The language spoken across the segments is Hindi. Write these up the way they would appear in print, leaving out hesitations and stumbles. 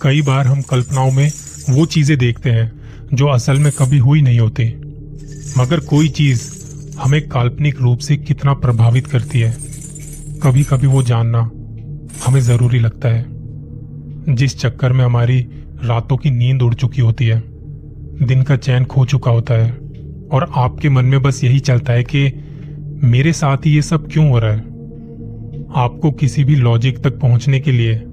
कई बार हम कल्पनाओं में वो चीजें देखते हैं जो असल में कभी हुई नहीं होती, मगर कोई चीज हमें काल्पनिक रूप से कितना प्रभावित करती है, कभी कभी वो जानना हमें जरूरी लगता है। जिस चक्कर में हमारी रातों की नींद उड़ चुकी होती है, दिन का चैन खो चुका होता है और आपके मन में बस यही चलता है कि मेरे साथ ही ये सब क्यों हो रहा है। आपको किसी भी लॉजिक तक पहुंचने के लिए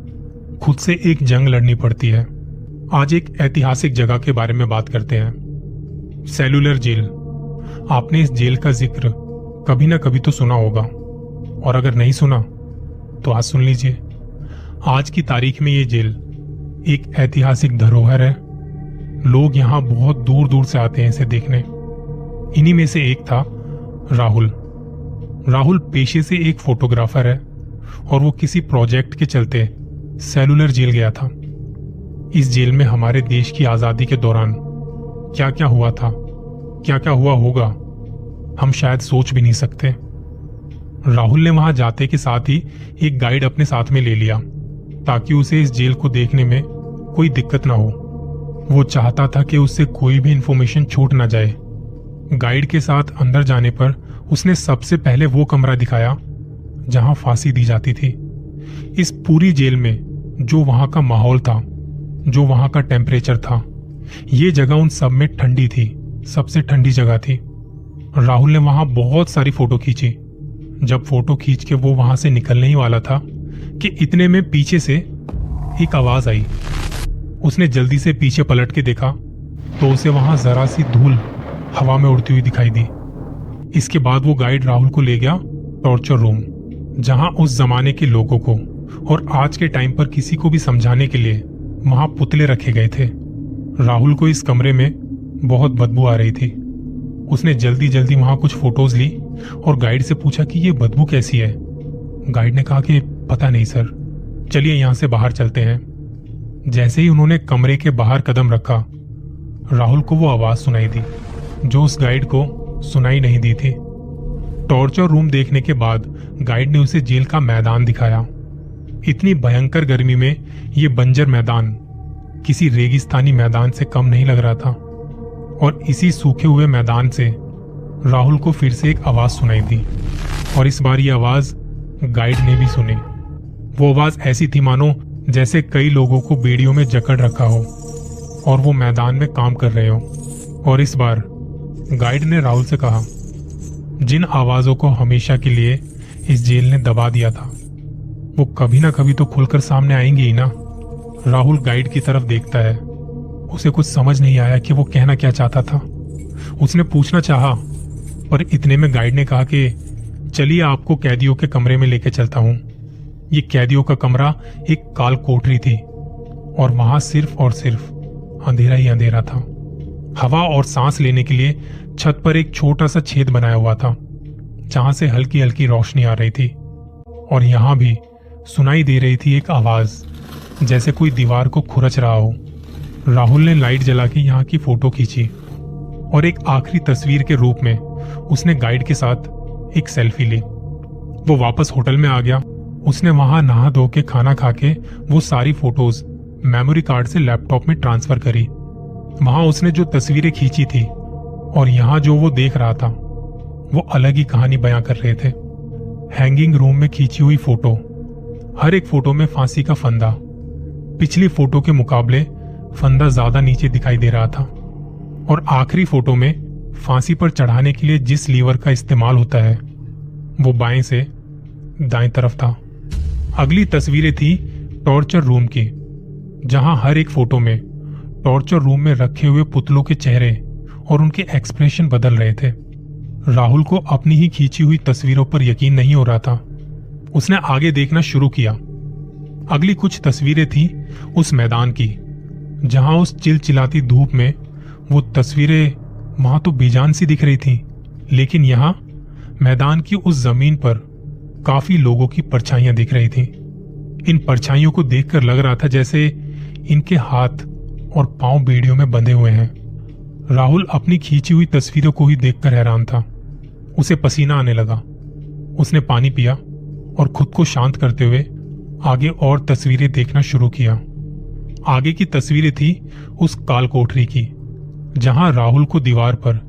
खुद से एक जंग लड़नी पड़ती है। आज एक ऐतिहासिक जगह के बारे में बात करते हैं, सेलुलर जेल। आपने इस जेल का जिक्र कभी ना कभी तो सुना होगा, और अगर नहीं सुना तो आज सुन लीजिए। आज की तारीख में ये जेल एक ऐतिहासिक धरोहर है। लोग यहां बहुत दूर दूर से आते हैं इसे देखने। इन्हीं में से एक था राहुल। राहुल पेशे से एक फोटोग्राफर है और वो किसी प्रोजेक्ट के चलते सेलुलर जेल गया था। इस जेल में हमारे देश की आजादी के दौरान क्या क्या हुआ था, क्या क्या हुआ होगा, हम शायद सोच भी नहीं सकते। राहुल ने वहां जाते के साथ ही एक गाइड अपने साथ में ले लिया ताकि उसे इस जेल को देखने में कोई दिक्कत ना हो। वो चाहता था कि उससे कोई भी इंफॉर्मेशन छूट ना जाए। गाइड के साथ अंदर जाने पर उसने सबसे पहले वो कमरा दिखाया जहां फांसी दी जाती थी। इस पूरी जेल में जो वहां का माहौल था, जो वहां का टेम्परेचर था, ये जगह उन सब में ठंडी थी, सबसे ठंडी जगह थी। राहुल ने वहां बहुत सारी फोटो खींची। जब फोटो खींच के वो वहां से निकलने ही वाला था कि इतने में पीछे से एक आवाज आई। उसने जल्दी से पीछे पलट के देखा तो उसे वहां जरा सी धूल हवा में उड़ती हुई दिखाई दी। इसके बाद वो गाइड राहुल को ले गया टॉर्चर रूम, जहां उस जमाने के लोगों को और आज के टाइम पर किसी को भी समझाने के लिए वहां पुतले रखे गए थे। राहुल को इस कमरे में बहुत बदबू आ रही थी। उसने जल्दी जल्दी वहां कुछ फोटोज ली और गाइड से पूछा कि ये बदबू कैसी है। गाइड ने कहा कि पता नहीं सर, चलिए यहां से बाहर चलते हैं। जैसे ही उन्होंने कमरे के बाहर कदम रखा, राहुल को वो आवाज सुनाई दी जो उस गाइड को सुनाई नहीं दी थी। टॉर्चर रूम देखने के बाद गाइड ने उसे जेल का मैदान दिखाया। इतनी भयंकर गर्मी में ये बंजर मैदान किसी रेगिस्तानी मैदान से कम नहीं लग रहा था। और इसी सूखे हुए मैदान से राहुल को फिर से एक आवाज सुनाई दी, और इस बार ये आवाज गाइड ने भी सुनी। वो आवाज ऐसी थी मानो जैसे कई लोगों को बेड़ियों में जकड़ रखा हो और वो मैदान में काम कर रहे हो। और इस बार गाइड ने राहुल से कहा, जिन आवाजों को हमेशा के लिए इस जेल ने दबा दिया था, वो कभी ना कभी तो खुलकर सामने आएंगी ही ना। राहुल गाइड की तरफ देखता है। उसे कुछ समझ नहीं आया कि वो कहना क्या चाहता था। उसने पूछना चाहा, पर इतने में गाइड ने कहा कि चलिए आपको कैदियों के कमरे में लेके चलता हूं। ये कैदियों का कमरा एक काल कोठरी थी और वहां सिर्फ और सिर्फ अंधेरा ही अंधेरा था। हवा और सांस लेने के लिए छत पर एक छोटा सा छेद बनाया हुआ था जहां से हल्की हल्की रोशनी आ रही थी, और यहां भी सुनाई दे रही थी एक आवाज जैसे कोई दीवार को खुरच रहा हो। राहुल ने लाइट जला के यहाँ की फोटो खींची और एक आखिरी तस्वीर के रूप में उसने गाइड के साथ एक सेल्फी ली। वो वापस होटल में आ गया। उसने वहां नहा धो के खाना खा के वो सारी फोटोज मेमोरी कार्ड से लैपटॉप में ट्रांसफर करी। वहां उसने जो तस्वीरें खींची थी और यहाँ जो वो देख रहा था, वो अलग ही कहानी बयां कर रहे थे। हैंगिंग रूम में खींची हुई फोटो, हर एक फोटो में फांसी का फंदा। पिछली फोटो के मुकाबले फंदा ज्यादा नीचे दिखाई दे रहा था, और आखिरी फोटो में फांसी पर चढ़ाने के लिए जिस लीवर का इस्तेमाल होता है वो बाएं से दाएं तरफ था। अगली तस्वीरें थी टॉर्चर रूम की, जहां हर एक फोटो में टॉर्चर रूम में रखे हुए पुतलों के चेहरे और उनके एक्सप्रेशन बदल रहे थे। राहुल को अपनी ही खींची हुई तस्वीरों पर यकीन नहीं हो रहा था। उसने आगे देखना शुरू किया। अगली कुछ तस्वीरें थी उस मैदान की, जहां उस चिलचिलाती धूप में वो तस्वीरें वहां तो बेजान सी दिख रही थी, लेकिन यहाँ मैदान की उस जमीन पर काफी लोगों की परछाइयां दिख रही थी। इन परछाइयों को देखकर लग रहा था जैसे इनके हाथ और पांव बेड़ियों में बंधे हुए हैं। राहुल अपनी खींची हुई तस्वीरों को ही देखकर हैरान था। उसे पसीना आने लगा। उसने पानी पिया और खुद को शांत करते हुए आगे और तस्वीरें देखना शुरू किया। आगे की तस्वीरें थी उस काल कोठरी की, जहां राहुल को दीवार पर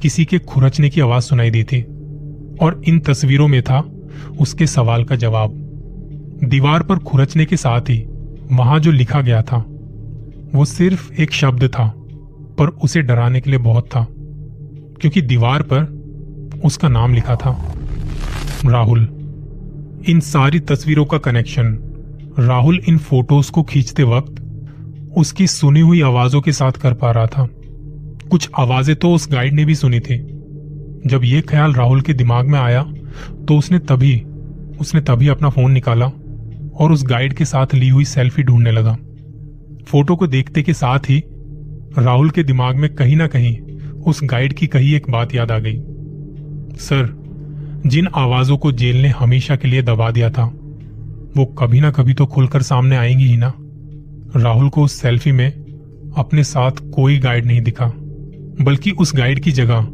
किसी के खुरचने की आवाज सुनाई दी थी, और इन तस्वीरों में था उसके सवाल का जवाब। दीवार पर खुरचने के साथ ही वहां जो लिखा गया था वो सिर्फ एक शब्द था, पर उसे डराने के लिए बहुत था, क्योंकि दीवार पर उसका नाम लिखा था, राहुल। इन सारी तस्वीरों का कनेक्शन राहुल इन फोटोज को खींचते वक्त उसकी सुनी हुई आवाजों के साथ कर पा रहा था। कुछ आवाजें तो उस गाइड ने भी सुनी थी। जब यह ख्याल राहुल के दिमाग में आया तो उसने तभी अपना फोन निकाला और उस गाइड के साथ ली हुई सेल्फी ढूंढने लगा। फोटो को देखते के साथ ही राहुल के दिमाग में कहीं ना कहीं उस गाइड की कही एक बात याद आ गई। सर, जिन आवाजों को जेल ने हमेशा के लिए दबा दिया था वो कभी ना कभी तो खुलकर सामने आएंगी ही ना। राहुल को उस सेल्फी में अपने साथ कोई गाइड नहीं दिखा, बल्कि उस गाइड की जगह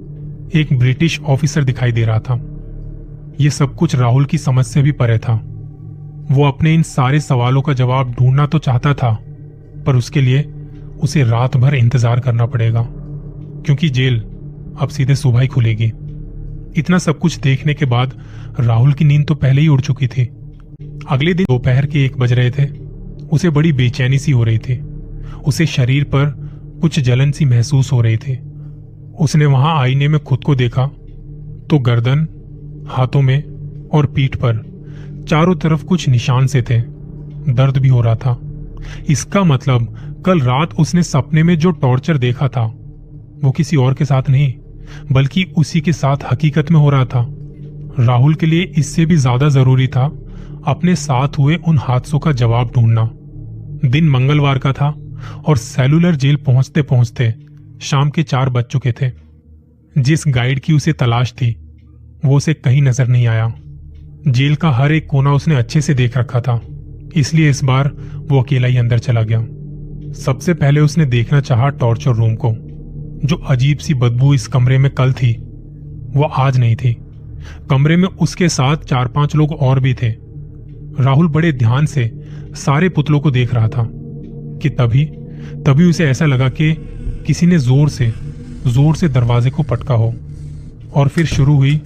एक ब्रिटिश ऑफिसर दिखाई दे रहा था। यह सब कुछ राहुल की समझ से भी परे था। वो अपने इन सारे सवालों का जवाब ढूंढना तो चाहता था, पर उसके लिए उसे रात भर इंतजार करना पड़ेगा, क्योंकि जेल अब सीधे सुबह ही खुलेगी। इतना सब कुछ देखने के बाद राहुल की नींद तो पहले ही उड़ चुकी थी। अगले दिन दोपहर के 1 बज रहे थे। उसे बड़ी बेचैनी सी हो रही थी। उसे शरीर पर कुछ जलन सी महसूस हो रही थी। उसने वहां आईने में खुद को देखा तो गर्दन, हाथों में और पीठ पर चारों तरफ कुछ निशान से थे। दर्द भी हो रहा था। इसका मतलब कल रात उसने सपने में जो टॉर्चर देखा था वो किसी और के साथ नहीं, बल्कि उसी के साथ हकीकत में हो रहा था। राहुल के लिए इससे भी ज्यादा जरूरी था अपने साथ हुए उन हादसों का जवाब ढूंढना। दिन मंगलवार का था और सेलुलर जेल पहुंचते पहुंचते शाम के 4 बज चुके थे। जिस गाइड की उसे तलाश थी वो उसे कहीं नजर नहीं आया। जेल का हर एक कोना उसने अच्छे से देख रखा था, इसलिए इस बार वो अकेला ही अंदर चला गया। सबसे पहले उसने देखना चाहा टॉर्चर रूम को। जो अजीब सी बदबू इस कमरे में कल थी वो आज नहीं थी। कमरे में उसके साथ 4-5 लोग और भी थे। राहुल बड़े ध्यान से सारे पुतलों को देख रहा था कि तभी उसे ऐसा लगा कि किसी ने जोर से दरवाजे को पटका हो, और फिर शुरू हुई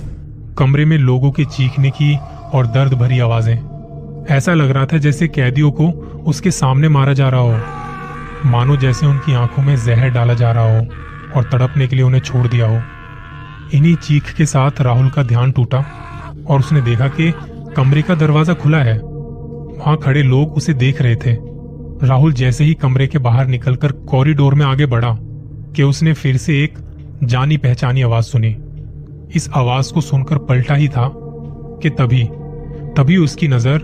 कमरे में लोगों के चीखने की और दर्द भरी आवाजें। ऐसा लग रहा था जैसे कैदियों को उसके सामने मारा जा रहा हो, मानो जैसे उनकी आंखों में जहर डाला जा रहा हो और तड़पने के लिए उन्हें छोड़ दिया हो। इन्हीं चीख के साथ राहुल का ध्यान टूटा और उसने देखा कि कमरे का दरवाजा खुला है। वहां खड़े लोग उसे देख रहे थे। राहुल जैसे ही कमरे के बाहर निकलकर कॉरिडोर में आगे बढ़ा कि उसने फिर से एक जानी पहचानी आवाज सुनी। इस आवाज को सुनकर पलटा ही था कि तभी उसकी नजर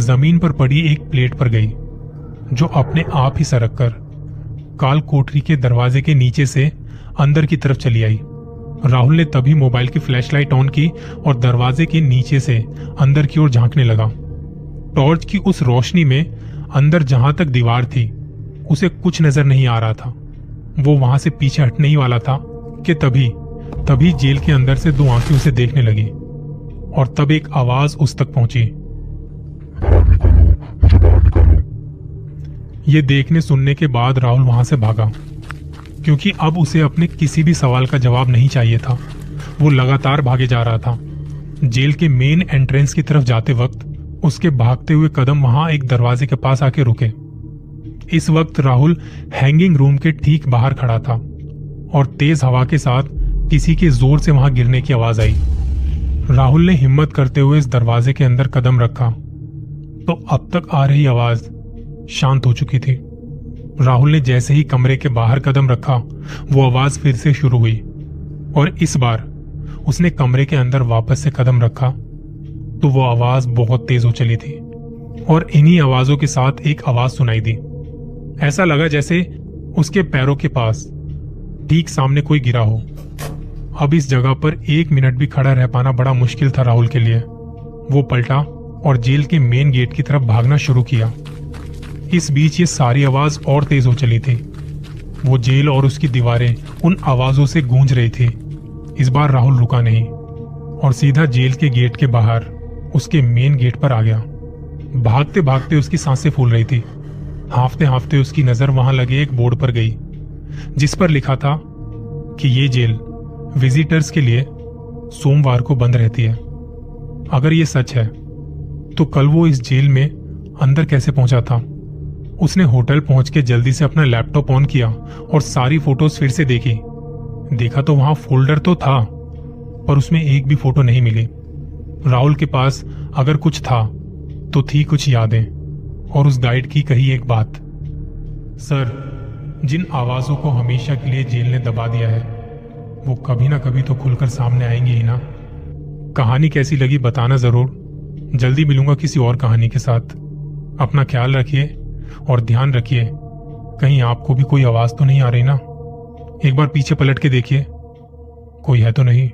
जमीन पर पड़ी एक प्लेट पर गई, जो अपने आप ही सरककर काल कोठरी के दरवाजे के नीचे से अंदर की तरफ चली आई। राहुल ने तभी मोबाइल की फ्लैशलाइट ऑन की और दरवाजे के नीचे से अंदर की ओर झांकने लगा। टॉर्च की उस रोशनी में अंदर जहां तक दीवार थी उसे कुछ नजर नहीं आ रहा था। वो वहां से पीछे हटने ही वाला था कि तभी जेल के अंदर से 2 आंखें उसे देखने लगी, और तब एक आवाज उस तक पहुंची। ये देखने सुनने के बाद राहुल वहां से भागा, क्योंकि अब उसे अपने किसी भी सवाल का जवाब नहीं चाहिए था। वो लगातार भागे जा रहा था। जेल के मेन एंट्रेंस की तरफ जाते वक्त उसके भागते हुए कदम वहां एक दरवाजे के पास आके रुके। इस वक्त राहुल हैंगिंग रूम के ठीक बाहर खड़ा था और तेज हवा के साथ किसी के जोर से वहां गिरने की आवाज आई। राहुल ने हिम्मत करते हुए इस दरवाजे के अंदर कदम रखा तो अब तक आ रही आवाज शांत हो चुकी थी। राहुल ने जैसे ही कमरे के बाहर कदम रखा वो आवाज फिर से शुरू हुई, और इस बार उसने कमरे के अंदर वापस से कदम रखा तो वो आवाज बहुत तेज हो चली थी, और इन्हीं आवाजों के साथ एक आवाज सुनाई दी। ऐसा लगा जैसे उसके पैरों के पास ठीक सामने कोई गिरा हो। अब इस जगह पर 1 मिनट भी खड़ा रह पाना बड़ा मुश्किल था राहुल के लिए। वो पलटा और जेल के मेन गेट की तरफ भागना शुरू किया। इस बीच ये सारी आवाज और तेज हो चली थी। वो जेल और उसकी दीवारें उन आवाजों से गूंज रही थी। इस बार राहुल रुका नहीं और सीधा जेल के गेट के बाहर उसके मेन गेट पर आ गया। भागते भागते उसकी सांसें फूल रही थी। हांफते हांफते उसकी नजर वहां लगे एक बोर्ड पर गई, जिस पर लिखा था कि ये जेल विजिटर्स के लिए सोमवार को बंद रहती है। अगर ये सच है तो कल वो इस जेल में अंदर कैसे पहुंचा था? उसने होटल पहुंच के जल्दी से अपना लैपटॉप ऑन किया और सारी फोटोज फिर से देखी। देखा तो वहां फोल्डर तो था, पर उसमें एक भी फोटो नहीं मिली। राहुल के पास अगर कुछ था तो थी कुछ यादें और उस गाइड की कही एक बात। सर, जिन आवाजों को हमेशा के लिए जेल ने दबा दिया है वो कभी ना कभी तो खुलकर सामने आएंगे ही ना। कहानी कैसी लगी बताना जरूर। जल्दी मिलूंगा किसी और कहानी के साथ। अपना ख्याल रखिए और ध्यान रखिए, कहीं आपको भी कोई आवाज तो नहीं आ रही ना। एक बार पीछे पलट के देखिए, कोई है तो नहीं।